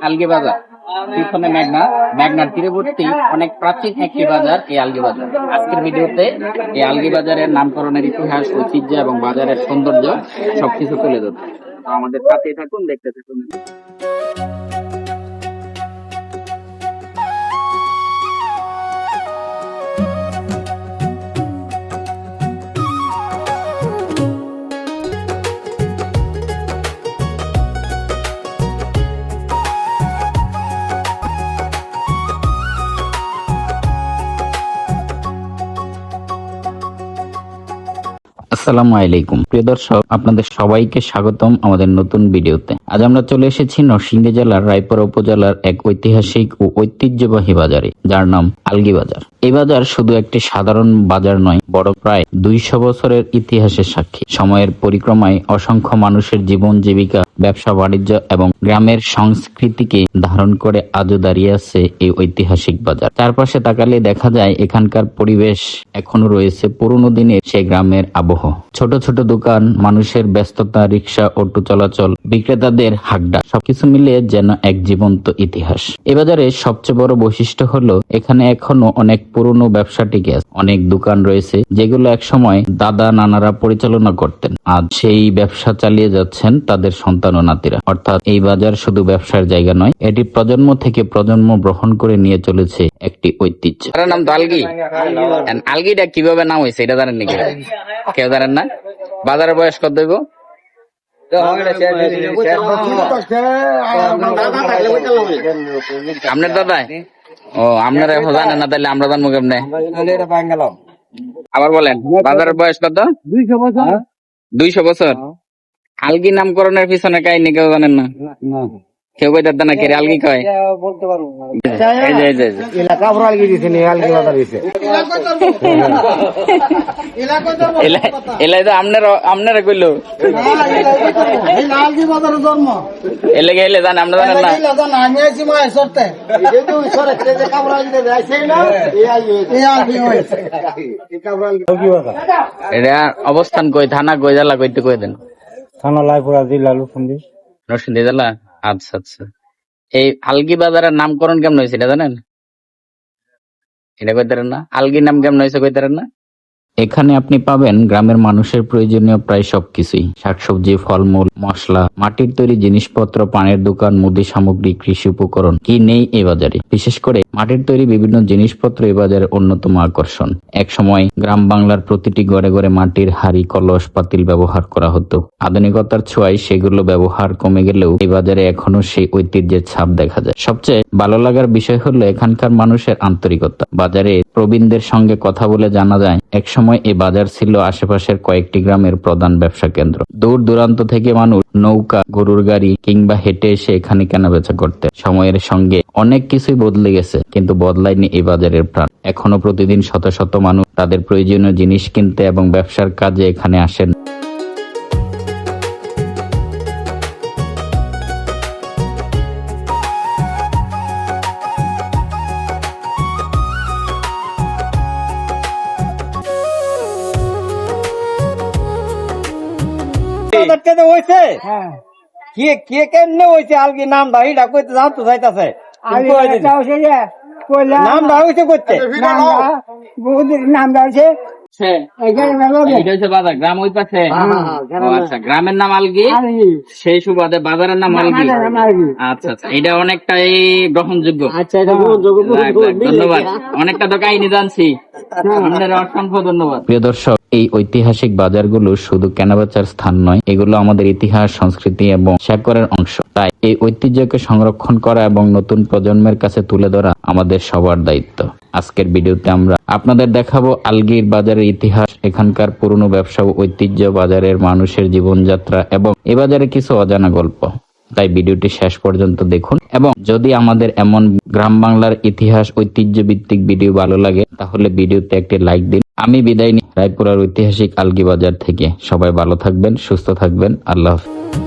আলগি বাজার পিছনে মেঘনার তীরবর্তী অনেক প্রাচীন একটি বাজার এই আলগি বাজার। আজকের ভিডিওতে এই আলগি বাজারের নামকরণের ইতিহাস, ঐতিহ্য এবং বাজারের সৌন্দর্য সবকিছু তুলে ধরবে। আমাদের সাথেই থাকুন, দেখতে থাকুন। আসসালামু আলাইকুম প্রিয় দর্শক, আপনাদের সবাইকে স্বাগতম আমাদের নতুন ভিডিওতে। আজ আমরা চলে এসেছি নরসিংদী জেলার রায়পুরা উপজেলার এক ঐতিহাসিক ও ঐতিহ্যবাহী বাজারে, যার নাম আলগি বাজার। এই বাজার শুধু একটি সাধারণ বাজার নয়, বড় প্রায় 200 বছরের ইতিহাসের সাক্ষী। সময়ের পরিক্রমায় অসংখ্য মানুষের জীবন জীবিকা, ব্যবসা বাণিজ্য এবং গ্রামের সংস্কৃতিকে ধারণ করে আজও দাঁড়িয়ে আছে এই ঐতিহাসিক বাজার। চারপাশে তাকালে দেখা যায় এখানকার পরিবেশ এখনো রয়েছে পুরনো দিনের সেই গ্রামের আবহ। ছোট ছোট দোকান, মানুষের ব্যস্ততা, রিক্সা, অটো চলাচল, বিক্রেতাদের হাড্ডা, সবকিছু মিলিয়ে যেন এক জীবন্ত ইতিহাস। এ বাজারের সবচেয়ে বড় বৈশিষ্ট্য হলো এখানে এখনো অনেক পুরনো ব্যবসা টিকে আছে। অনেক দোকান রয়েছে যেগুলো একসময় দাদা নানারা পরিচালনা করতেন, আজ সেই ব্যবসা চালিয়ে যাচ্ছেন তাদের সন্তান ও নাতিরা। অর্থাৎ এই বাজার শুধু ব্যবসার জায়গা নয়, এটি প্রজন্ম থেকে প্রজন্ম গ্রহণ করে নিয়ে চলেছে একটি ঐতিহ্য। নাম তো আলগি। আলগিটা কিভাবে নাম হয়েছে এটা জানেন নাকি? কেউ জানেন না? বাজারের বয়স কত দেব? আপনার দাদা? ও, আপনারা জানেন না, তাহলে আমরা জানবো কেমনে? আবার বলেন, বাজারের বয়স কত? 200 বছর। 200 বছর। আলগি নামকরণের পিছনে কাহিনী কেউ জানেন না? কেউ কই দাদা না কে আলগি কয়? বলতে পারবো না। এলাকা পুরো আলগি দিছে নি, আলগি বাজার হইছে। এলাই তো আপনারা কইলো। এই আলগি বাজারের জন্ম। এলাকা এলে জানেন, আমরা জানেন না। আমি আইছি মাই সরতে। এই যে ওই সরে যে কাবর আলগি আইছে না, এই আলগি হইছে। এই কাবর আলগি বাজার। এটা অবস্থান কই, থানা কই, জেলা কইতে কই দেন? থানা রায়পুরা, জেলা নরসিংদী জেলা। আচ্ছা আচ্ছা। এই আলগি বাজারের নামকরণ কেমন হয়েছে এটা জানেন? এটা কইতারেন না? আলগি নাম কেমন হয়েছে কইতারেন না? এখানে আপনি পাবেন গ্রামের মানুষের প্রয়োজনীয় প্রায় সবকিছুই। শাকসবজি, ফলমূল, মশলা, মাটির তৈরি জিনিসপত্র, পানের দোকান, মুদি সামগ্রী, কৃষি উপকরণ, কি নেই এই বাজারে। বিশেষ করে মাটির তৈরি বিভিন্ন জিনিসপত্র এই বাজারের অন্যতম আকর্ষণ। এক সময় গ্রাম বাংলার প্রতিটি ঘরে ঘরে মাটির হাড়ি, কলস, পাতিল ব্যবহার করা হতো। আধুনিকতার ছোঁয়ায় সেগুলো ব্যবহার কমে গেলেও এই বাজারে এখনো সেই ঐতিহ্যের ছাপ দেখা যায়। সবচেয়ে ভালো লাগার বিষয় হলো এখানকার মানুষের আন্তরিকতা। বাজারে প্রবীণদের সঙ্গে কথা বলে জানা যায় একসময় এই বাজার ছিল আশেপাশের কয়েকটি গ্রামের প্রধান ব্যবসা কেন্দ্র। দূর দূরান্ত থেকে মানুষ নৌকা, গরুর গাড়ি কিংবা হেঁটে এসে এখানে কেনাবেচা করতে। সময়ের সঙ্গে অনেক কিছুই বদলে গেছে, কিন্তু বদলায়নি এই বাজারের প্রাণ। এখনো প্রতিদিন শত শত মানুষ তাদের প্রয়োজনীয় জিনিস কিনতে এবং ব্যবসার কাজে এখানে আসেন। আলগি নাম দাহিটা কইতে যাও তো যাইতাছে নাম দা হইছে করতে নাম দা হইছে গ্রাম ওই পাশে। আচ্ছা, গ্রামের নাম আলগি, সেই সুবাদে বাজারের নাম আলগি। আচ্ছা আচ্ছা, এটা অনেকটাই গ্রহণযোগ্য। আচ্ছা, ধন্যবাদ। অনেকটা তো কাহিনী জানছি, অসংখ্য ধন্যবাদ। প্রিয় দর্শক, এই ঐতিহাসিক বাজারগুলো শুধু কেনাবেচার স্থান নয়, এগুলো আমাদের ইতিহাস, সংস্কৃতি এবং শেকড়ের অংশ। তাই এই ঐতিহ্যকে সংরক্ষণ করা এবং নতুন প্রজন্মের কাছে তুলে ধরা আমাদের সবার দায়িত্ব। আজকের ভিডিওতে আমরা আপনাদের দেখাবো আলগির বাজারের ইতিহাস, এখানকার পুরনো ব্যবসা ও ঐতিহ্য, বাজারের মানুষের জীবনযাত্রা এবং এ বাজারে কিছু অজানা গল্প। তাই ভিডিওটি শেষ পর্যন্ত দেখুন, এবং যদি আমাদের এমন গ্রাম বাংলার ইতিহাস, ঐতিহ্য ভিত্তিক ভিডিও ভালো লাগে তাহলে ভিডিওতে একটি লাইক দিন। আমি বিদায় নিই রায়পুরার ঐতিহাসিক আলগি বাজার থেকে। সবাই ভালো থাকবেন, সুস্থ থাকবেন। আল্লাহ হাফেজ।